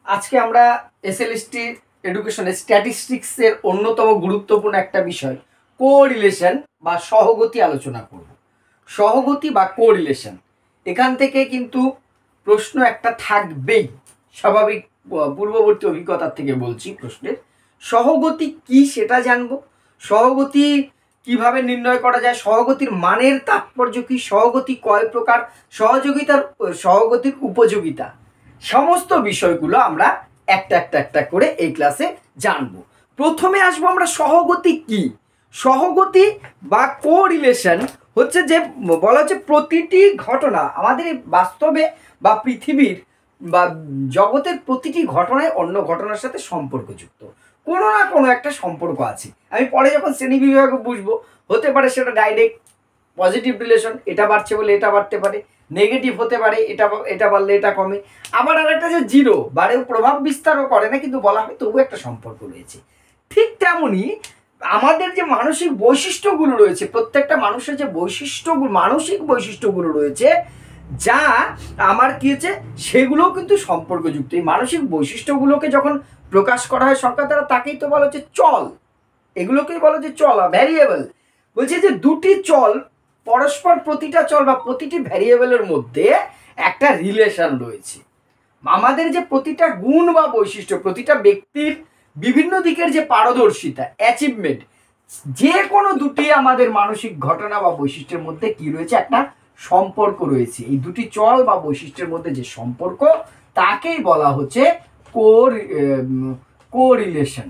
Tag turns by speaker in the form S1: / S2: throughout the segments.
S1: আজকে আমরা এসএলএসটি এডুকেশনে স্ট্যাটিস্টিক্সের অন্যতম গুরুত্বপূর্ণ একটা বিষয় কোরিলেশন বা সহগতি আলোচনা করব। সহগতি বা কোরিলেশন, এখান থেকে কিন্তু প্রশ্ন একটা থাকবেই, স্বাভাবিক পূর্ববর্তী অভিজ্ঞতার থেকে বলছি। প্রশ্নের সহগতি কি সেটা জানবো, সহগতি কিভাবে নির্ণয় করা যায়, সহগতির মানের তাৎপর্য কি, সহগতি কয় প্রকার, সহগতির উপযোগিতা, সমস্ত বিষয়গুলো আমরা একটা করে এই ক্লাসে জানবো। প্রথমে আসবো আমরা সহগতি কি। সহগতি বা কোরিলেশন হচ্ছে যে বলা হচ্ছে প্রতিটি ঘটনা আমাদের বাস্তবে বা পৃথিবীর বা জগতের প্রতিটি ঘটনায় অন্য ঘটনার সাথে সম্পর্কযুক্ত, কোনো না কোনো একটা সম্পর্ক আছে। আমি পরে যখন শ্রেণী বিভাগে বুঝবো, হতে পারে সেটা ডাইরেক্ট পজিটিভ রিলেশন, এটা বাড়ছে বলে এটা বাড়তে পারে, নেগেটিভ হতে পারে, এটা বাড়লে এটা কমে, আবার আরেকটা যে জিরো বাড়েও প্রভাব বিস্তারও করে না, কিন্তু বলা হয় তবু একটা সম্পর্ক রয়েছে। ঠিক তেমনই আমাদের যে মানসিক বৈশিষ্ট্যগুলো রয়েছে, প্রত্যেকটা মানুষের যে মানসিক বৈশিষ্ট্যগুলো রয়েছে, যা আমার কি হচ্ছে সেগুলোও কিন্তু সম্পর্কযুক্ত। এই মানসিক বৈশিষ্ট্যগুলোকে যখন প্রকাশ করা হয় সংখ্যা দ্বারা, তাকেই তো বলা হচ্ছে চল, এগুলোকেই বলা হচ্ছে চল, ভ্যারিয়েবল। বলছে যে দুটি চল পরস্পর, প্রতিটা চল বা প্রতিটি ভ্যারিয়েবলের মধ্যে একটা রিলেশন রয়েছে। আমাদের যে প্রতিটা গুণ বা বৈশিষ্ট্য, প্রতিটা ব্যক্তির বিভিন্ন দিকের যে পারদর্শিতা, অ্যাচিভমেন্ট, যে কোনো দুটি আমাদের মানসিক ঘটনা বা বৈশিষ্ট্যের মধ্যে কি রয়েছে, একটা সম্পর্ক রয়েছে। এই দুটি চল বা বৈশিষ্ট্যের মধ্যে যে সম্পর্ক, তাকেই বলা হচ্ছে কোরিলেশন,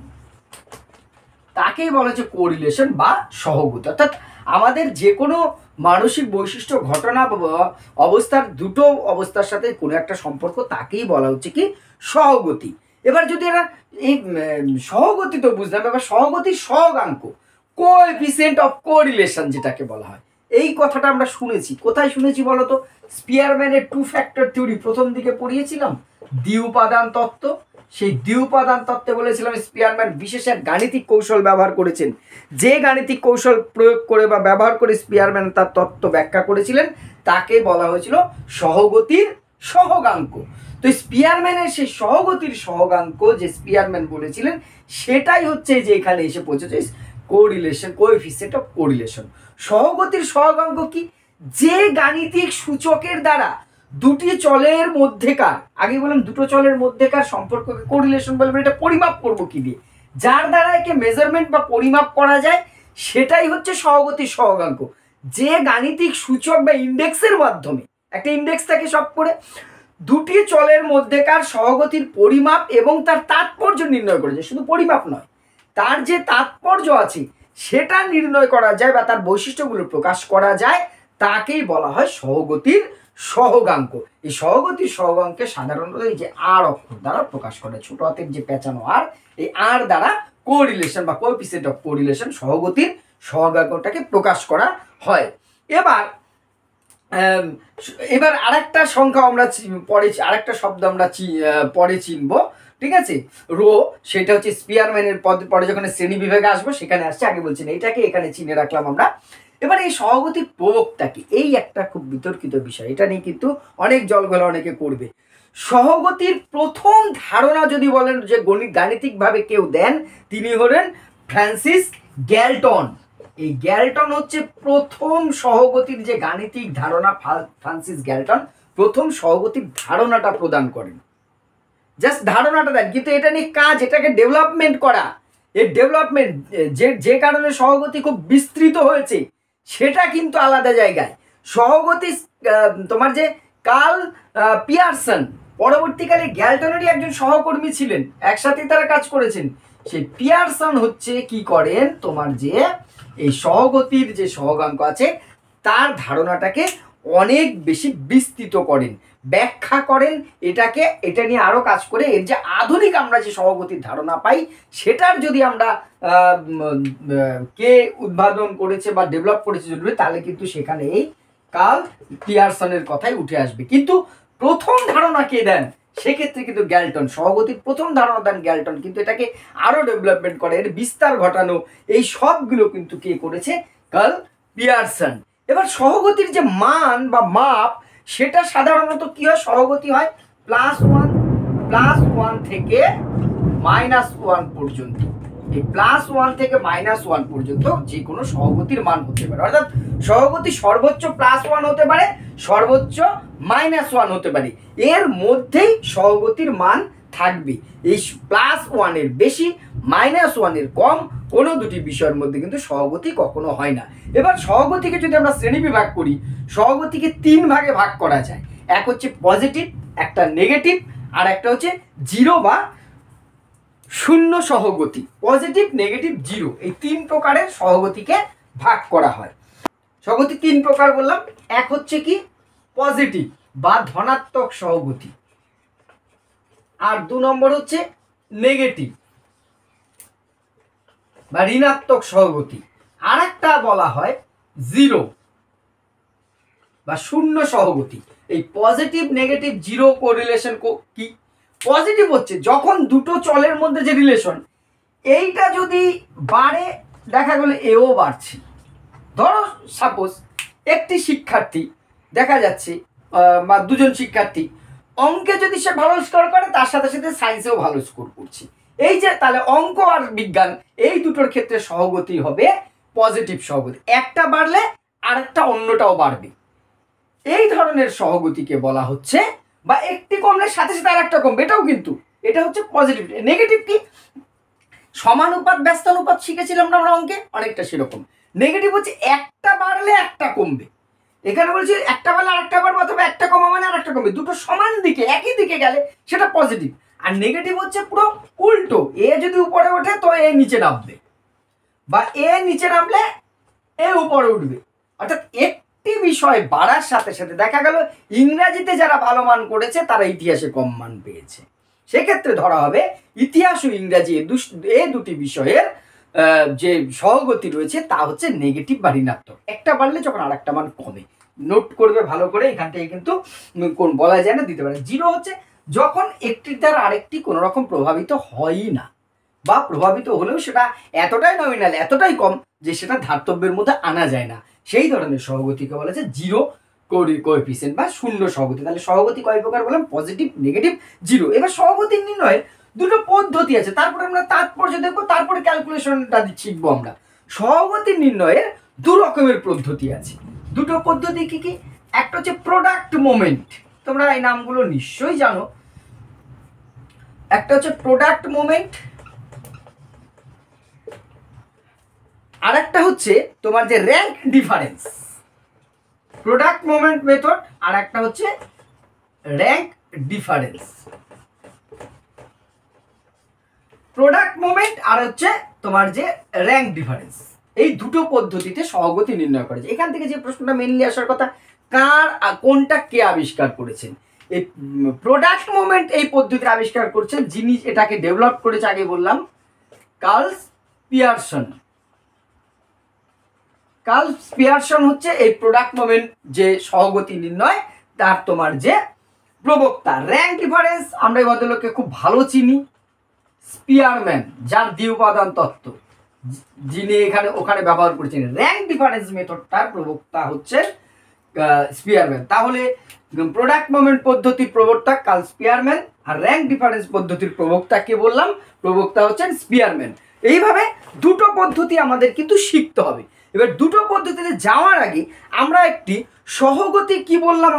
S1: তাকেই বলা হচ্ছে কোরিলেশন বা সহগতি। অর্থাৎ আমাদের যে কোনো মানসিক বৈশিষ্ট্য, ঘটনা বা অবস্থার, দুটো অবস্থার সাথে কোনো একটা সম্পর্ক, তাকেই বলা হচ্ছে কি সহগতি। এবার যদি এরা এই সহগতি তো বুঝলাম, এবার সহগতির সহগাঙ্ক, কোএফিসিয়েন্ট অফ কোরিলেশন যেটাকে বলা হয়, এই কথাটা আমরা শুনেছি। কোথায় শুনেছি বলো তো? স্পিয়ারম্যানের টু ফ্যাক্টর থিওরি প্রথম দিকে পড়িয়েছিলাম, দ্বিউপাদান তত্ত্ব। সেই দ্বিউপাদান তত্ত্বে বলেছিলাম স্পিয়ারম্যান বিশেষ এক গাণিতিক কৌশল ব্যবহার করেছেন। যে গাণিতিক কৌশল প্রয়োগ করে বা ব্যবহার করে স্পিয়ারম্যান তার তত্ত্ব ব্যাখ্যা করেছিলেন, তাকে বলা হয়েছিল সহগতির সহগাঙ্ক। তো স্পিয়ারম্যানের সেই সহগতির সহগাঙ্ক যে স্পিয়ারম্যান বলেছিলেন, সেটাই হচ্ছে যে এখানে এসে পৌঁছেছে কোরিলেশন, কোএফিসিয়েন্ট অফ কোরিলেশন। সহগতির সহগাঙ্ক কি? যে গাণিতিক সূচকের দ্বারা দুটি চলের মধ্যেকার, আগে বললাম দুটো চলের মধ্যেকার সম্পর্ককে কোরিলেশন বলবো। এটা পরিমাপ করবো কি দিয়ে? যার দ্বারা একে মেজারমেন্ট বা পরিমাপ করা যায়, সেটাই হচ্ছে সহগতির সহগাঙ্ক। যে গাণিতিক সূচক বা ইন্ডেক্সের মাধ্যমে, একটা ইন্ডেক্স থাকে সব করে, দুটি চলের মধ্যেকার সহগতির পরিমাপ এবং তার তাৎপর্য নির্ণয় করা যায়। শুধু পরিমাপ নয়, তার যে তাৎপর্য আছে সেটা নির্ণয় করা যায় বা তার বৈশিষ্ট্যগুলো প্রকাশ করা যায়, তাকেই বলা হয় সহগতির সহগাঙ্ক। এই সহগতির সহগাঙ্কে সাধারণত এই যে আর অক্ষর দ্বারা প্রকাশ করে, ছোট হাতের যে পেঁচানো আর, এই আর দ্বারা কোরিলেশন বা কোএফিসিয়েন্ট অফ কোরিলেশন, সহগতির সহগাঙ্কটাকে প্রকাশ করা হয়। এবার আরেকটা সংখ্যা আমরা পরে, আরেকটা শব্দ আমরা পরে চিনবো, ঠিক আছে, রো। সেটা হচ্ছে স্পিয়ারম্যানের পরে যখন শ্রেণী বিভাগে আসবো সেখানে আসছে, আগে বলছি না, এটাকে এখানে চিনে রাখলাম আমরা। এবার এই সহগতির প্রয়োগটা কি, এই একটা খুব বিতর্কিত বিষয়, এটা নিয়ে কিন্তু অনেক জলঘোলা অনেকে করবে। সহগতির প্রথম ধারণা যদি বলেন যে গাণিতিকভাবে কেউ দেন, তিনি হলেন ফ্রান্সিস গ্যালটন। এই গ্যালটন হচ্ছে প্রথম সহগতির যে গাণিতিক ধারণা, ফ্রান্সিস গ্যালটন প্রথম সহগতির ধারণাটা প্রদান করেন। জাস্ট ধারণাটা দেন, কিন্তু এটা নিয়ে কাজ, এটাকে ডেভেলপমেন্ট করা, এই ডেভেলপমেন্ট যে কারণে সহগতি খুব বিস্তৃত হয়েছে, সেটা কিন্তু আলাদা জায়গায়। সহগতি তোমার যে কার্ল পিয়ারসন, পরবর্তীকালে গ্যালটনেরই একজন সহকর্মী ছিলেন, একসাথে তারা কাজ করেছেন। সেই পিয়ারসন হচ্ছে কি করেন, তোমার যে এই সহগতির যে সহগাঙ্ক আছে, তার ধারণাটাকে অনেক বেশি বিস্তৃত করেন, ব্যাখ্যা করেন, এটা নিয়ে আরো কাজ করে এর যে আধুনিক আমরা যে সহগতির ধারণা পাই, সেটার যদি আমরা কে উদ্ভাবন করেছে বা ডেভেলপ করেছে জরুরি, তাহলে কিন্তু সেখানে এই কার্ল পিয়ারসনের কথাই উঠে আসবে। কিন্তু প্রথম ধারণা কে দেন, সেক্ষেত্রে কিন্তু গ্যালটন। সহগতির প্রথম ধারণা দেন গ্যালটন, কিন্তু এটাকে আরো ডেভেলপমেন্ট করে, এর বিস্তার ঘটানো, এই সবগুলো কিন্তু কে করেছে, কার্ল পিয়ারসন। এবার সহগতির যে মান বা মাপ, সেটা সাধারণত কি হয়, সহগতি হয় +1 +1 থেকে -1 পর্যন্ত, এই +1 থেকে -1 পর্যন্ত যে কোনো সহগতির মান হতে পারে। অর্থাৎ সহগতি সর্বোচ্চ +1 হতে পারে, সর্বোচ্চ -1 হতে পারে, এর মধ্যেই সহগতির মান থাকবে। এই +1 এর বেশি, -1 এর কম কোনো দুটি বিষয়ের মধ্যে কিন্তু সহগতি কখনো হয় না। এবার সহগতিকে যদি আমরা শ্রেণীবিভাগ করি, সহগতিকে 3 ভাগে ভাগ করা যায়। এক হচ্ছে পজিটিভ, একটা নেগেটিভ, আর একটা হচ্ছে জিরো বা শূন্য সহগতি। পজিটিভ, নেগেটিভ, জিরো, এই 3 প্রকারের সহগতিকে ভাগ করা হয়। সহগতি 3 প্রকার বললাম। এক হচ্ছে কি পজিটিভ বা ধনাত্মক সহগতি, আর 2 নম্বর হচ্ছে নেগেটিভ বা ঋণাত্মক সহগতি, আর একটা বলা হয় জিরো বা শূন্য সহগতি। এই পজিটিভ, নেগেটিভ, জিরো কোরিলেশন কি? পজিটিভ হচ্ছে যখন দুটো চলের মধ্যে যে রিলেশন, এইটা যদি বাড়ে, দেখা গেল এও বাড়ছে। ধরো সাপোজ একটি শিক্ষার্থী দেখা যাচ্ছে বা দুজন শিক্ষার্থী অঙ্কে যদি সে ভালো স্কোর করে, তার সাথে সাথে সায়েন্সেও ভালো স্কোর করছে। এই যে তাহলে অঙ্ক আর বিজ্ঞান এই দুটোর ক্ষেত্রে সহগতি হবে পজিটিভ সহগতি। একটা বাড়লে আরেকটা অন্যটাও বাড়বে, এই ধরনের সহগতিকে বলা হচ্ছে। বা একটি কমলে সাথে সাথে আরেকটা কমবে, এটাও কিন্তু এটা হচ্ছে পজিটিভ। নেগেটিভ কি? সমানুপাত ব্যস্তানুপাত শিখেছিলাম না আমরা অঙ্কে, অনেকটা সেরকম। নেগেটিভ হচ্ছে একটা বাড়লে একটা কমবে। এখানে বলছি একটা বাড়লে আরেকটা বাড়বে, অথবা একটা কমা মানে আরেকটা কমবে, দুটো সমান দিকে একই দিকে গেলে সেটা পজিটিভ। আর নেগেটিভ হচ্ছে পুরো উল্টো, এ যদি উপরে ওঠে তো এ নিচে নামবে, বা এ নিচে নামলে এ উপরে উঠবে। অর্থাৎ একটি বিষয় বাড়ার সাথে সাথে দেখা গেল ইংরেজিতে যারা ভালো মান করেছে তারা ইতিহাসে কম মান পেয়েছে। সেক্ষেত্রে ধরা হবে ইতিহাস ও ইংরাজি এই দুটি বিষয়ের যে সহগতি রয়েছে তা হচ্ছে নেগেটিভ বা ঋণাত্মক। একটা বাড়লে যখন আর একটা মান কমে, নোট করবে ভালো করে, এখান থেকে কিন্তু কোন বলা যায় না, দিতে পারে। জিরো হচ্ছে যখন একটির দ্বারা আরেকটি কোনো রকম প্রভাবিত হয়ই না, বা প্রভাবিত হলেও সেটা এতটাই নমিনাল, এতটাই কম যে সেটা ধার্তব্যের মধ্যে আনা যায় না, সেই ধরনের সহগতিকে বলা যায় জিরো কোএফিসিয়েন্ট বা শূন্য সহগতি। তাহলে সহগতি কয় প্রকার বললাম? Positive, negative, zero. এবার সহগতি নির্ণয়ের দুটো পদ্ধতি আছে, তারপরে আমরা তাৎপর্য দেখবো, তারপরে ক্যালকুলেশনটা শিখবো আমরা। সহগতি নির্ণয়ের 2 রকমের পদ্ধতি আছে। দুটো পদ্ধতি কি কি? একটা হচ্ছে প্রোডাক্ট মোমেন্ট, তোমরা এই নামগুলো নিশ্চয়ই জানো। একটা হচ্ছে প্রোডাক্ট মোমেন্ট, আর একটা হচ্ছে তোমার যে rank difference. Product moment method, আর একটা হচ্ছে র্যাঙ্ক ডিফারেন্স। প্রোডাক্ট মোমেন্ট আর হচ্ছে তোমার যে র্যাঙ্ক ডিফারেন্স, এই দুটো পদ্ধতিতে সহগতি নির্ণয় করেছে। এখান থেকে যে প্রশ্নটা মেনলি আসার কথা, কোনটা কে আবিষ্কার করেছেন? এই প্রোডাক্ট মোমেন্ট এই পদ্ধতি আবিষ্কার করছেন যিনি এটাকে ডেভেলপ করেছে, আগে বললাম কার্ল পিয়ারসন। কার্ল পিয়ারসন হচ্ছে এই প্রোডাক্ট মোমেন্ট যে সহগতি নির্ণয় তার তোমার যে প্রবক্তা। র্যাঙ্ক ডিফারেন্স আমরা এই ভদ্রলোককে খুব ভালো চিনি, স্পিয়ারম্যান, যার দ্বিউপাদান তত্ত্ব যিনি এখানে ওখানে ব্যবহার করেছেন। র্যাঙ্ক ডিফারেন্স মেথডটার প্রবক্তা হচ্ছেন স্পিয়ারম্যান। তাহলে প্রোডাক্ট মোমেন্ট পদ্ধতির প্রবক্তা কার্ল স্পিয়ারম্যান, আর র্যাঙ্ক ডিফারেন্স পদ্ধতির প্রবক্তা কে বললাম? প্রবক্তা হচ্ছেন স্পিয়ারম্যান। এইভাবে দুটো পদ্ধতি আমাদের কিন্তু শিখতে হবে। এবার দুটো পদ্ধতিতে যাওয়ার আগে আমরা একটি সহগতি কি বললাম,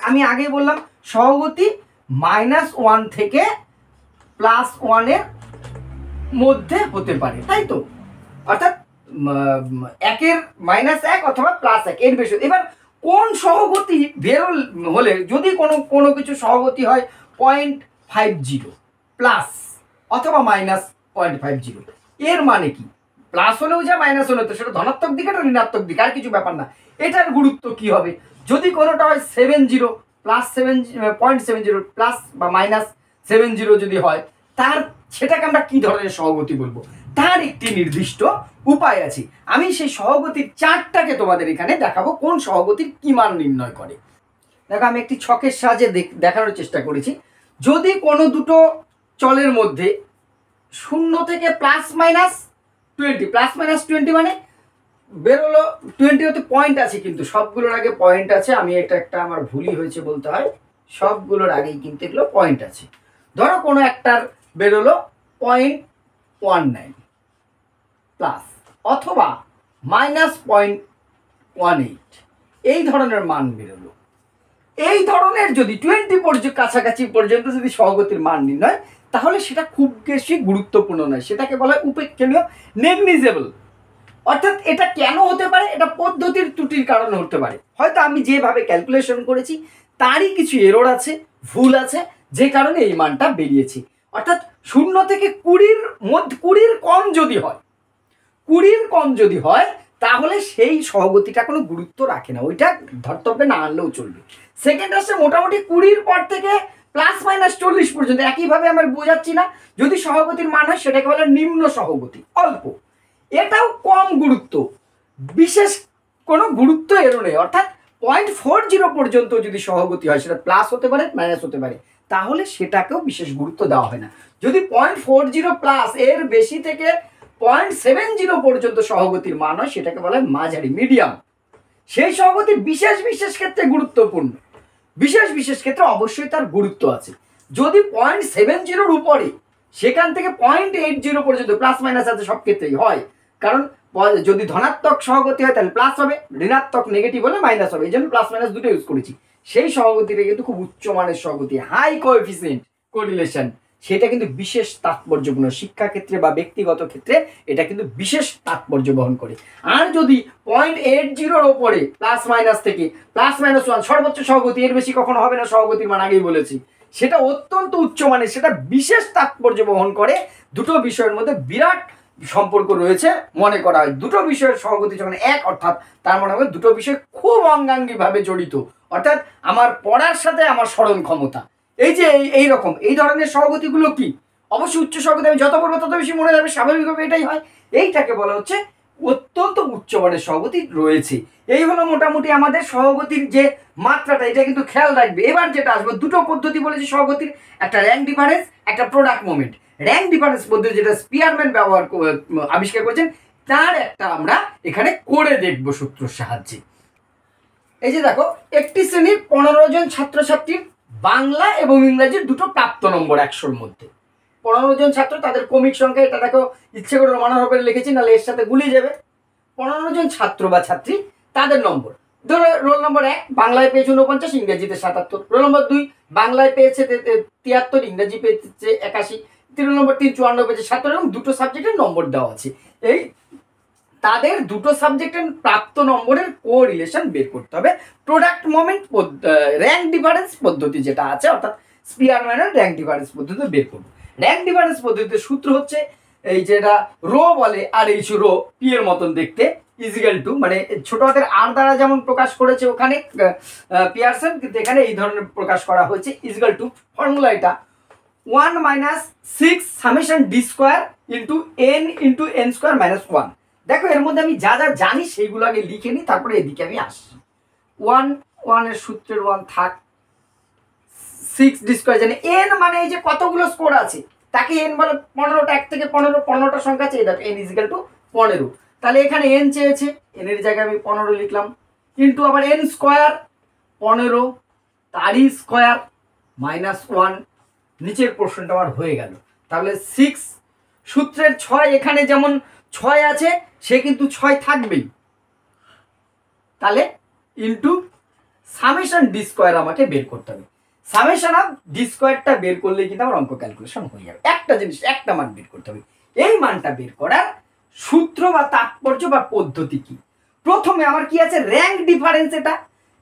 S1: আমি আগে বললাম সহগতি -1 থেকে +1 এর মধ্যে হতে পারে, তাই তো? অর্থাৎ 1 অথবা +1 এর বেশি। এবার কোন সহগতি বেরোল হলে, যদি কোনো কিছু সহগতি হয় 0.50 প্লাস অথবা -0.50, এর মানে কি? প্লাস হলেও যা, মাইনাস হলেও তো, সেটা ধনাত্মক দিকে না ঋণাত্মক দিকে, আর কিছু ব্যাপার না। এটার গুরুত্ব কি হবে? যদি কোনোটা হয় 70 +0.70 প্লাস বা -70 যদি হয়, সেটাকে আমরা কি ধরনের সহগতি বলবো? তার একটি নির্দিষ্ট উপায় আছে। আমি সেই সহগতির চার্টটাকে তোমাদের এখানে দেখাবো, কোন সহগতির কি মান নির্ণয় করে। দেখো, আমি একটি ছকের সাহায্যে দেখানোর চেষ্টা করেছি। যদি কোনো দুটো চলের মধ্যে 0 থেকে +-20 মানে বেরোলো 20 হতে পয়েন্ট আছে, কিন্তু সবগুলোর আগে পয়েন্ট আছে। আমি এটা একটা আমার ভুলই হয়েছে বলতে হয়, সবগুলোর আগেই কিন্তু এগুলো পয়েন্ট আছে। ধরো কোনো একটার বেরোলো 0.19 প্লাস অথবা -0.18, এই ধরনের মান বেরোলো। এই ধরনের যদি 20 কাছাকাছি পর্যন্ত যদি সহগতির মান নির্ণয়, তাহলে সেটা খুব বেশি গুরুত্বপূর্ণ নয়, সেটাকে বলা হয় উপেক্ষণীয়, নেগলিজেবল। অর্থাৎ এটা কেন হতে পারে? এটা পদ্ধতির ত্রুটির কারণে হতে পারে। হয়তো আমি যেভাবে ক্যালকুলেশন করেছি তারই কিছু এরর আছে, ভুল আছে, যে কারণে এই মানটা বেরিয়েছে। অর্থাৎ 0 থেকে 20-র মধ্যে 20-র কম যদি হয়, 20-র কম যদি হয়, তাহলে সেই সহগতিটা কোনো গুরুত্ব রাখে না, ওইটা ধর্তব্যে না আনলেও চলবে। সেকেন্ড আসছে মোটামুটি 20-র পর থেকে +-40 পর্যন্ত, একইভাবে আমার বোঝাচ্ছি না, যদি সহগতির মান হয় সেটাকে বলে নিম্ন সহগতি, অল্প। এটাও কম গুরুত্ব, বিশেষ কোনো গুরুত্ব এরও নেই। অর্থাৎ 0.40 পর্যন্ত যদি সহগতি হয়, সেটা প্লাস হতে পারে মাইনাস হতে পারে, তাহলে সেটাকেও বিশেষ গুরুত্ব দেওয়া হয় না। যদি 0.40 প্লাস এর বেশি থেকে 0.70 পর্যন্ত সহগতির মান হয়, সেটাকে বলা হয় মাঝারি, মিডিয়াম। সেই সহগতি বিশেষ বিশেষ ক্ষেত্রে গুরুত্বপূর্ণ, বিশেষ বিশেষ ক্ষেত্রে অবশ্যই তার গুরুত্ব আছে। যদি 0.70-র উপরে, সেখান থেকে 0.80 পর্যন্ত প্লাস মাইনাস আছে সব ক্ষেত্রেই হয়, কারণ যদি ধনাত্মক সহগতি হয় তাহলে প্লাস হবে, ঋণাত্মক নেগেটিভ হলে মাইনাস হবে, এই জন্য প্লাস মাইনাস দুটো ইউজ করেছি। সেই সহগতিটা কিন্তু খুব উচ্চমানের সহগতি, হাই কোএফিসিয়েন্ট কোরিলেশন, সেটা কিন্তু বিশেষ তাৎপর্যপূর্ণ, শিক্ষা ক্ষেত্রে বা ব্যক্তিগত ক্ষেত্রে এটা কিন্তু বিশেষ তাৎপর্য বহন করে। আর যদি 0.80-র ওপরে প্লাস মাইনাস থেকে +-1 সর্বোচ্চ সহগতি, এর বেশি কখনো হবে না সহগতির মান, আগেই বলেছি, সেটা অত্যন্ত উচ্চমানের, সেটা বিশেষ তাৎপর্য বহন করে। দুটো বিষয়ের মধ্যে বিরাট সম্পর্ক রয়েছে মনে করা হয়। দুটো বিষয়ের সহগতি যখন এক, অর্থাৎ তার মনে হয় দুটো বিষয় খুব অঙ্গাঙ্গিভাবে জড়িত, অর্থাৎ আমার পড়ার সাথে আমার স্মরণ ক্ষমতা, এই যে এই রকম এই ধরনের সহগতিগুলো কি অবশ্যই উচ্চ সহগতি, আমি যত পড়বো তত বেশি মনে যাবে, স্বাভাবিকভাবে এটাই হয়। এইটাকে বলা হচ্ছে অত্যন্ত উচ্চমানের সহগতি রয়েছে। এই হলো মোটামুটি আমাদের সহগতির যে মাত্রাটা, এটা কিন্তু খেয়াল রাখবে। এবার যেটা আসবে, দুটো পদ্ধতি বলেছি সহগতির, একটা র্যাঙ্ক ডিফারেন্স, একটা প্রোডাক্ট মোমেন্ট। র্যাঙ্ক ডিফারেন্স পদ্ধতি যেটা স্পিয়ারম্যান আবিষ্কার করেছেন, তার একটা আমরা এখানে করে দেখব সূত্রের সাহায্যে। এই যে দেখো, একটি শ্রেণীর 15 জন ছাত্রছাত্রীর বাংলা এবং ইংরেজির দুটো প্রাপ্ত নম্বর 100-র মধ্যে। 15 জন ছাত্র, তাদের ক্রমিক সংখ্যা, এটা দেখো ইচ্ছে করে রোমান হরফে লিখেছি, নাহলে এর সাথে গুলিয়ে যাবে। 15 জন ছাত্র বা ছাত্রী, তাদের নম্বর ধরো, রোল নম্বর 1 বাংলায় পেয়েছে 49, ইংরেজিতে 77। রোল নম্বর 2 বাংলায় পেয়েছে 73, ইংরেজি পেয়েছে 81। রোল নম্বর 3 54 পেয়েছে 17, এবং দুটো সাবজেক্টের নম্বর দেওয়া আছে। এই তাদের দুটো সাবজেক্টের প্রাপ্ত নম্বরের কোরিলেশন বের করতে হবে। প্রোডাক্ট মোমেন্ট র্যাঙ্ক ডিফারেন্স পদ্ধতি যেটা আছে, অর্থাৎ স্পিয়ারম্যানের র্যাঙ্ক ডিফারেন্স পদ্ধতি বের করব। র্যাঙ্ক ডিফারেন্স পদ্ধতির সূত্র হচ্ছে এই যেটা রো বলে, আর এইচ রো, পি এর মতন দেখতে, ইজিক্যাল টু, মানে ছোট হাতের আর দ্বারা যেমন প্রকাশ করেছে ওখানে পিয়ারসন, কিন্তু এখানে এই ধরনের প্রকাশ করা হয়েছে, ইজিক্যাল টু, ফর্মুলা এটা 1 - 6 summation D square into n into n square minus 1। দেখো এর মধ্যে আমি যা যা জানি সেইগুলো আগে লিখে নিই, তারপরে এদিকে আমি আসছি। 1 এর সূত্রের 1 থাক, 6 ডি স্কোয়ার জানি, n মানে এই যে কতগুলো স্কোর আছে তাকে n বলে 15টা, 1 থেকে 15টা সংখ্যা আছে, দেখো n ইজিক্যাল টু 15। তাহলে এখানে n চেয়েছে, n এর জায়গায় আমি 15 লিখলাম, কিন্তু আবার n স্কোয়ার 15 তারই স্কোয়ার মাইনাস 1, নিচের প্রশ্নটা আমার হয়ে গেল। তাহলে 6 সূত্রের 6, এখানে যেমন 6 আছে সে কিন্তু 6 থাকবেই, তাহলে ইন্টু সামেশন ডি স্কোয়ার আমাকে বের করতে হবে। সামেশন অফ ডি স্কোয়ারটা বের করলে কিন্তু আমার অঙ্ক ক্যালকুলেশন হয়ে যাবে। একটা জিনিস, একটা মান বের করতে হবে। এই মানটা বের করার সূত্র বা তাৎপর্য বা পদ্ধতি কি? প্রথমে আমার কি আছে, র্যাঙ্ক ডিফারেন্স। এটা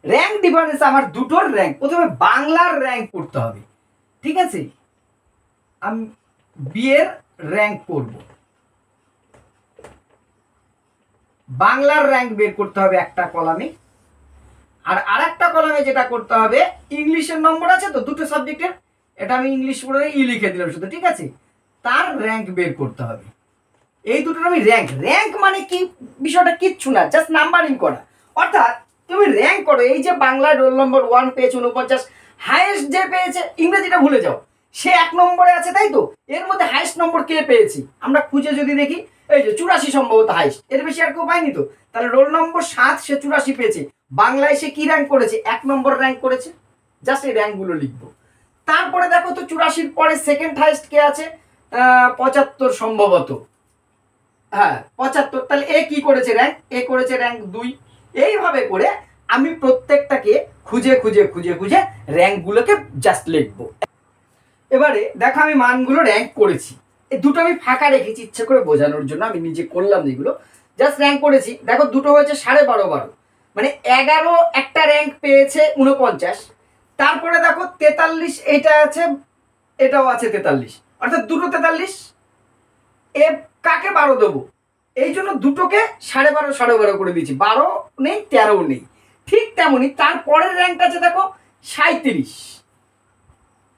S1: র্যাঙ্ক ডিফারেন্স, আমার দুটোর র্যাঙ্ক, প্রথমে বাংলার র্যাঙ্ক করতে হবে, ঠিক আছে? আমি বি এর র্যাঙ্ক করব, বাংলার র্যাঙ্ক বের করতে হবে একটা কলামে, আর আরেকটা কলামে যেটা করতে হবে, ইংলিশের নম্বর আছে তো দুটো সাবজেক্টের, এটা আমি ইংলিশ পড়ে লিখে দিলাম শুধু, ঠিক আছে? তার র্যাঙ্ক বের করতে হবে। এই দুটোর আমি র্যাঙ্ক মানে কি, বিষয়টা কিচ্ছু না, জাস্ট নাম্বারিং করা। অর্থাৎ তুমি র্যাঙ্ক করো, এই যে বাংলায় রোল নম্বর 1 পেয়েছে 49, হাইয়েস্ট যে পেয়েছে, ইংরেজিটা ভুলে যাও, সে 1 নম্বরে আছে, তাই তো? এর মধ্যে হাইয়েস্ট নম্বর কে পেয়েছি আমরা খুঁজে যদি দেখি, এই যে 84 সম্ভবত হাইয়েস্ট, এর বেশি আর কেউ পায়নি তো। তাহলে রোল নম্বর 7 সে 84 পেয়েছে, বাংলায় সে কি র্যাঙ্ক করেছে, 1 নম্বর র্যাঙ্ক করেছে। জাস্ট এই র্যাঙ্কগুলো লিখবো। তারপরে দেখো তো 84 পরে সেকেন্ড হাইস্ট কে আছে, 75 সম্ভবত, হ্যাঁ 75। তাহলে এ কি করেছে র্যাঙ্ক, এ করেছে র্যাঙ্ক 2। এইভাবে করে আমি প্রত্যেকটাকে খুঁজে খুঁজে খুঁজে খুঁজে র্যাঙ্কগুলোকে জাস্ট লিখবো। এবারে দেখো আমি মানগুলো র্যাঙ্ক করেছি, এই দুটো আমি ফাঁকা রেখেছি ইচ্ছে করে বোঝানোর জন্য, আমি নিজে করলাম যেগুলো জাস্ট র্যাঙ্ক করেছি। দেখো দুটো হয়েছে 12.5 মানে 11 একটা র্যাঙ্ক পেয়েছে 49। তারপরে দেখো 43 এটা আছে, এটাও আছে 43, অর্থাৎ দুটো 43। এ কাকে 12 দেবো, এই জন্য দুটোকে 12.5 করে দিয়েছি, 12 নেই 13 নেই। ঠিক তেমনি তারপরের র্যাঙ্কটা আছে দেখো 37,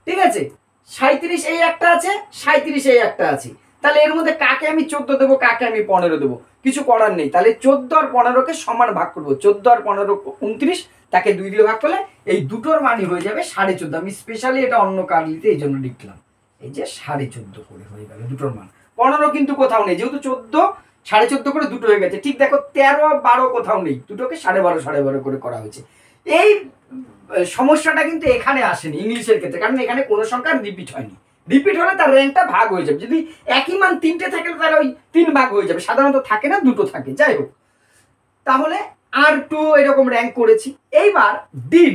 S1: ঠিক আছে 37 এই একটা আছে, 37 এই একটা আছে। তাহলে এর মধ্যে কাকে আমি 14 দেবো, কাকে আমি 15 দেবো, কিছু করার নেই। তাহলে 14 আর 15কে সমান ভাগ করবো, 14 আর 15 29, তাকে 2 দিয়ে ভাগ করলে এই দুটোর মানই হয়ে যাবে 14.5। আমি স্পেশালি এটা অন্য কার্লিতে এই জন্য লিখলাম, এই যে 14.5 করে হয়ে গেল দুটোর মান। 15 কিন্তু কোথাও নেই, যেহেতু 14 14.5 করে দুটো হয়ে গেছে। ঠিক দেখো 13 আর 12 কোথাও নেই, দুটোকে 12.5 করে করা হয়েছে। এই সমস্যাটা কিন্তু এখানে আসেনি ইংলিশের ক্ষেত্রে, কারণ এখানে কোনো সংখ্যা রিপিট হয়নি। রিপিট হলে তার র্যাঙ্কটা ভাগ হয়ে যাবে, যদি একই মান 3টে থাকে তাহলে ওই 3 ভাগ হয়ে যাবে, সাধারণত থাকে না, দুটো থাকে। যাই হোক, তাহলে R2 এরকম র্যাঙ্ক করেছি। এইবার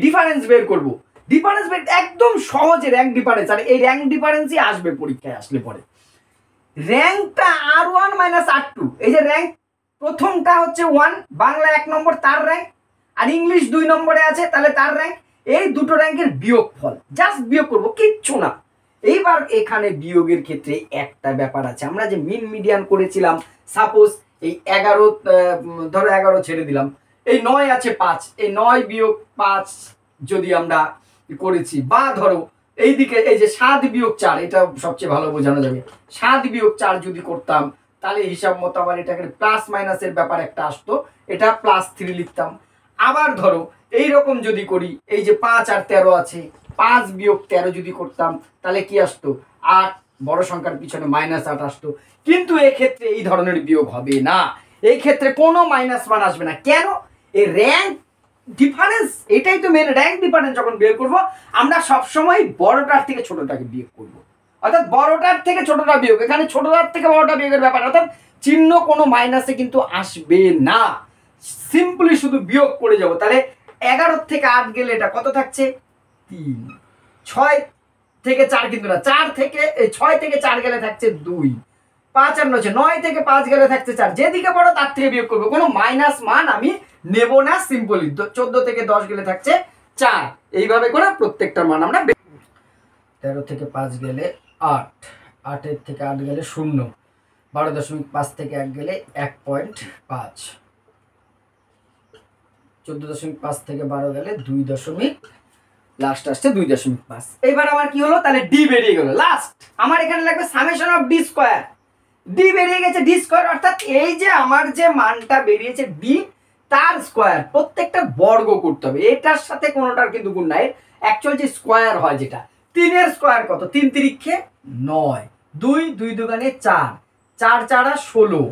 S1: ডিফারেন্স বের করব। ডিফারেন্স বের একদম সহজে র্যাঙ্ক ডিফারেন্স, আর এই র্যাঙ্ক ডিফারেন্সই আসবে পরীক্ষায় আসলে পরে। র্যাঙ্কটা R1 মাইনাস R2, এই যে র্যাঙ্ক প্রথমটা হচ্ছে 1, বাংলা 1 নম্বর তার র্যাঙ্ক, আর ইংলিশ 2 নম্বরে আছে তাহলে তার র্যাঙ্ক। এই দুটো র্যাঙ্কের বিয়োগফল জাস্ট বিয়োগ করব, কিচ্ছু না। এইবার এখানে বিয়োগের ক্ষেত্রে একটা ব্যাপার আছে, আমরা যে মিন মিডিয়ান করেছিলাম, সাপোজ এই 11 ধরো 11 ছেড়ে দিলাম, এই 9 আছে 5, এই 9 বিয়োগ 5 যদি আমরা করেছি, বা ধরো এইদিকে এই যে 7 বিয়োগ 4, এটা সবচেয়ে ভালো বোঝানো যাবে, 7 বিয়োগ 4 যদি করতাম তাহলে হিসাব মতো আবার এটাকে প্লাস মাইনাসের ব্যাপার একটা আসতো, এটা +3 লিখতাম। আবার ধরো এইরকম যদি করি, এই যে 5 আর 13 আছে, 5 বিয়োগ 13 যদি করতাম তাহলে কি আসতো 8, বড় সংখ্যার পিছনে -8 আসতো। কিন্তু এক্ষেত্রে এই ধরনের বিয়োগ হবে না, এই ক্ষেত্রে কোনো মাইনাস মান আসবে না। কেন? এই র্যাঙ্ক ডিফারেন্স, এটাই তো মেন। র্যাঙ্ক ডিফারেন্স যখন বের করব আমরা সবসময় বড়টার থেকে ছোটটাকে বিয়োগ করব, অর্থাৎ বড়টার থেকে ছোটটা বিয়োগ। এখানে ছোটটার থেকে বড়টা বিয়োগের ব্যাপার, অর্থাৎ চিহ্ন কোনো মাইনাসে কিন্তু আসবে না, সিম্পলি শুধু বিয়োগ করে যাব। তাহলে 11 থেকে 8 গেলে এটা কত থাকছে 3, 6 থেকে 4 কিন্তু না, 6 থেকে 4 গেলে থাকছে 2, 5 আর 9 থেকে 5 গেলে থাকছে 4, যেদিকে বড় তার থেকে বিয়োগ করবো, কোনো মাইনাস মান আমি নেব না, সিম্পলি। 14 থেকে 10 গেলে থাকছে 4, এইভাবে করে প্রত্যেকটা মান আমরা। 13 থেকে 5 গেলে 8, 8 থেকে 8 গেলে 0, 12.5 থেকে 1 গেলে 1.5, 14.5 থেকে 12 গেলে 2. লাস্ট আসছে 2.5। এইবার আমার কি হলো, তাহলে ডি বেরিয়ে গেল। লাস্ট আমার এখানে লাগবে summation of D square. D বেরিয়ে গেছে, ডি স্কোয়ার অর্থাৎ এই যে আমার যে মানটা বেরিয়েছে ডি, তার স্কোয়ার প্রত্যেকটা বর্গ করতে হবে, এটার সাথে কোনোটার কিন্তু গুণ নাই। অ্যাকচুয়াল যে স্কোয়ার হয় যেটা, 3 এর স্কোয়ার কত, 3 তিরিক্ষে 9, 2 2 দুগানে 4, 4 4 16,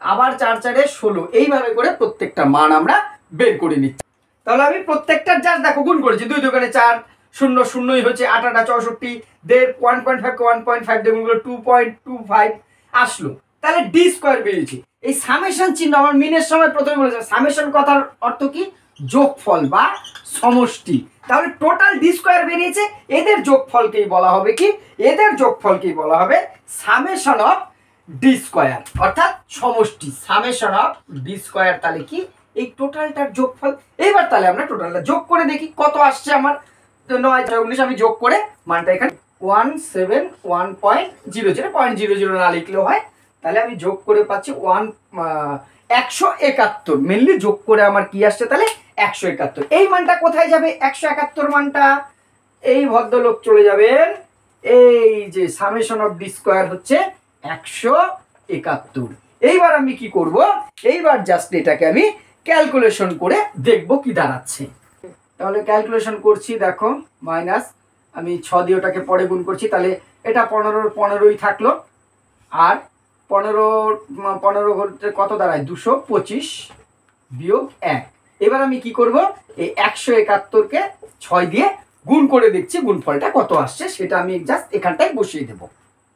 S1: আবার 4 4 16, এইভাবে করে প্রত্যেকটা মান আমরা বের করে নিচ্ছি। তাহলে আমি প্রত্যেকটার জাস্ট দেখো গুণ করেছি, 2 দুগানে 4, 0 0ই হচ্ছে 8 8 64, 1.5 1.5 দেখুন 2.25 আসলো। তাহলে ডি স্কোয়ার বেরিয়েছে। এই সামেশন চিহ্ন আমার মিনের সময় প্রথমে বলেছে, সামেশন কথার অর্থ কি, যোগফল বা সমষ্টি। তাহলে টোটাল ডি স্কোয়ার বেরিয়েছে, এদের যোগফলকেই বলা হবে কি, এদের যোগফলকেই বলা হবে সামেশন অফ ডি স্কোয়ার, অর্থাৎ সমষ্টি, সামেশন অফ ডি স্কোয়ার। তাহলে কি, এই টোটালটার যোগফল। এবার তাহলে আমরা টোটালটা যোগ করে দেখি কত আসছে আমার। 9 19 আমি যোগ করে মানটা এখানে 171.00, 0.00 না লিখলেও হয়। তাহলে আমি যোগ করে পাচ্ছি 171, মেনলি যোগ করে আমার কি আসছে তাহলে 171। এই মানটা কোথায় যাবে, 171 মানটা এই ভদ্রলোক চলে যাবেন, এই যে সামেশন অফ ডি স্কোয়ার হচ্ছে 171। এইবার আমি কি করব, এইবার জাস্ট এটাকে আমি ক্যালকুলেশন করে দেখব কি দাঁড়াচ্ছে। তাহলে ক্যালকুলেশন করছি, দেখো মাইনাস, আমি 6 দিয়ে ওটাকে পরে গুণ করছি, তাহলে এটা 15ই থাকলো, আর 15 হতে কত দাঁড়ায় 225 বিয়োগ 1। এবার আমি কি করব, এই 171কে 6 দিয়ে গুণ করে দেখছি গুণফলটা কত আসছে, সেটা আমি জাস্ট এখানটায় বসিয়ে দেবো।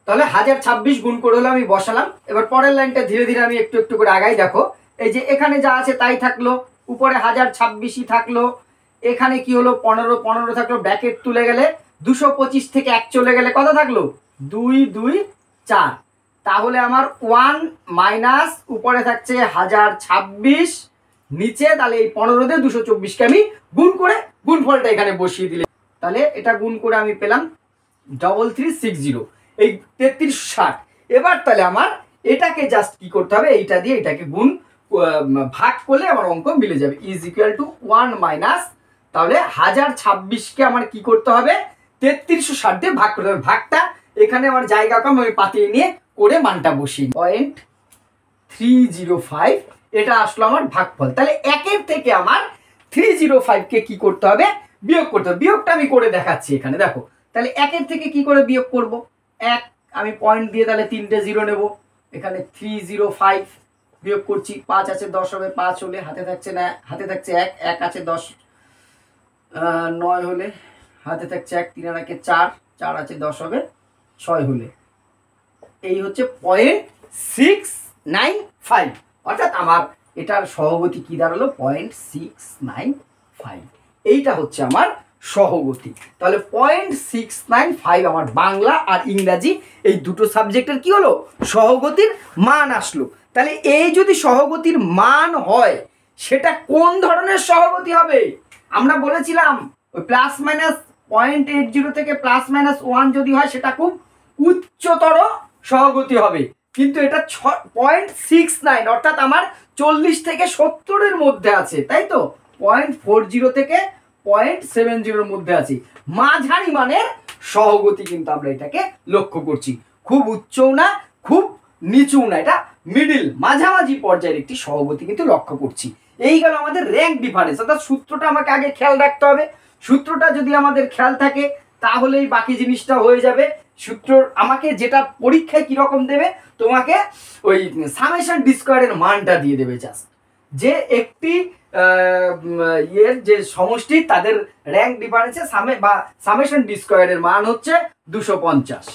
S1: তাহলে 1026 গুণ করে হলো আমি বসালাম। এবার পরের লাইনটা ধীরে ধীরে আমি একটু একটু করে আগাই। দেখো এই যে এখানে যা আছে তাই থাকলো, উপরে 1026ই থাকলো, এখানে কি হলো 15 15 থাকলো, ব্র্যাকেট তুলে গেলে 225 থেকে 1 চলে গেলে কত থাকলো 2 2 4। তাহলে আমার 1 মাইনাস উপরে থাকছে 1026, নিচে তাহলে এই 15 দিয়ে 224কে আমি গুণ করে গুণফলটা এখানে বসিয়ে দিলে, তাহলে এটা গুণ করে আমি পেলাম 3360, এই 3360। এবার তাহলে আমার এটাকে জাস্ট কি করতে হবে, এইটা দিয়ে এটাকে গুণ ভাগ করলে আমার অঙ্ক মিলে যাবে, ইজ ইকুয়াল টু 1 মাইনাস, তাহলে 1026কে আমার কি করতে হবে 3360 দিয়ে ভাগ করতে হবে। ভাগটা এখানে আমার জায়গা কম, আমি পাতিয়ে নিয়ে করে মানটা বসিয়ে 0.305, এটা আসলো আমার ভাগফল। তাহলে 1 থেকে আমার 305কে কি করতে হবে বিয়োগ করতে হবে। বিয়োগটা আমি করে দেখাচ্ছি এখানে দেখো। তাহলে 1 থেকে কি করে বিয়োগ করব, 1 আমি পয়েন্ট দিয়ে তাহলে 3টে 0 নেব, এখানে 305 বিয়োগ করছি, 5 আছে 10 হবে, 5 হলে হাতে থাকছে না, হাতে থাকছে 1, 1 আছে 10, 9 হলে হাতে থাকছে 1, 3 আর 1 4, 4 আছে 10 হবে, 6 হলে এই হচ্ছে 0.695, অর্থাৎ আমার এটার সহগতি কি দাঁড়ালো 0.695, এইটা হচ্ছে আমার সহগতি। তাহলে 0.695 আমার বাংলা আর ইংরাজি এই দুটো সাবজেক্টের কি হলো সহগতির মান আসলো। তাহলে এই যদি সহগতির মান হয় সেটা কোন ধরনের সহগতি হবে, আমরা বলেছিলাম ওই প্লাস মাইনাস 0.80 থেকে প্লাস মাইনাস 1 যদি হয় সেটা খুব উচ্চতর সহগতি হবে, কিন্তু এটা 0.69 অর্থাৎ আমার 40 থেকে 70-এর মধ্যে আছে, তাই তো 0.40 থেকে 0.70-এর মধ্যে আছে, মাঝারি মানের সহগতি কিন্তু আমরা এটাকে লক্ষ্য করছি, খুব উচ্চও না খুব নিচুও না, এটা মিডিল মাঝামাঝি পর্যায়ের একটি সহগতি কিন্তু লক্ষ্য করছি। এই গেল আমাদের র্যাঙ্ক ডিফারেন্স, অর্থাৎ সূত্রটা আমাকে আগে খেয়াল রাখতে হবে, সূত্রটা যদি আমাদের খেয়াল থাকে তাহলেই বাকি জিনিসটা হয়ে যাবে। সূত্র আমাকে যেটা পরীক্ষায় কিরকম দেবে, তোমাকে ওই সামেশন ডি স্কয়ারের মানটা দিয়ে দেবে, জাস্ট যে একটি ইয়ের যে সমষ্টি তাদের র্যাঙ্ক ডিফারেন্সে সামেশন ডি স্কয়ারের মান হচ্ছে 250,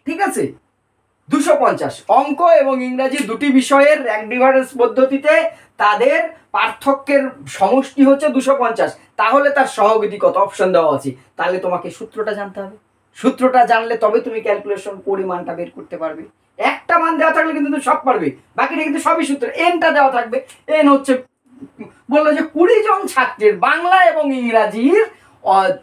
S1: ঠিক আছে 250। অঙ্ক এবং ইংরাজি দুটি বিষয়ের র্যাঙ্ক ডিফারেন্স পদ্ধতিতে তাদের পার্থক্যের সমষ্টি হচ্ছে 250, তাহলে তার সহগতি কত অপশন দেওয়া আছে, তাহলে তোমাকে সূত্রটা জানতে হবে, সূত্রটা জানলে তবে তুমি ক্যালকুলেশন পরিমাণটা বের করতে পারবে। একটা মান দেওয়া থাকলে কিন্তু তুমি সব পারবে, বাকিটা কিন্তু সবই সূত্র। এনটা দেওয়া থাকবে, এন হচ্ছে বললো যে 20 জন ছাত্রের বাংলা এবং ইংরাজির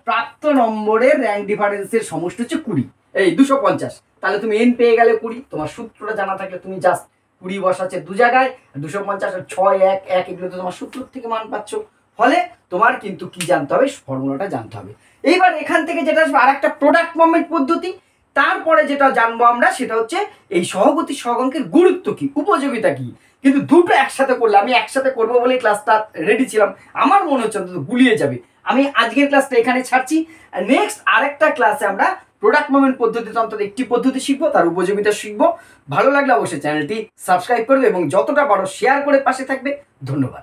S1: প্রাপ্ত নম্বরের র্যাঙ্ক ডিফারেন্সের সমষ্টি হচ্ছে 20, এই 250, তাহলে তুমি এন পেয়ে গেলে 20, তোমার সূত্রটা জানা থাকলে তুমি জাস্ট 20 বসাচ্ছে দু জায়গায়, 250 আর 6 1 1 এগুলো তো তোমার সূত্র থেকে মান পাচ্ছ, ফলে তোমার কিন্তু কি জানতে হবে ফর্মুলাটা জানতে হবে। এইবার এখান থেকে যেটা আসবে আর একটা প্রোডাক্ট মোমেন্ট পদ্ধতি, তারপরে যেটা জানবো আমরা সেটা হচ্ছে এই সহগতি সহগাঙ্কের গুরুত্ব কি, উপযোগিতা কি, কিন্তু দুটো একসাথে করলে, আমি একসাথে করবো বলে ক্লাসটা রেডি ছিলাম, আমার মনে হচ্ছে অন্তত গুলিয়ে যাবে। আমি আজকের ক্লাসটা এখানে ছাড়ছি, নেক্সট আরেকটা ক্লাসে আমরা প্রোডাক্ট মোমেন্ট পদ্ধতিতে অন্তত একটি পদ্ধতি শিখবো, তার উপযোগিতা শিখবো। ভালো লাগলে অবশ্যই চ্যানেলটি সাবস্ক্রাইব করবে এবং যতটা পারো শেয়ার করে পাশে থাকবে। ধন্যবাদ।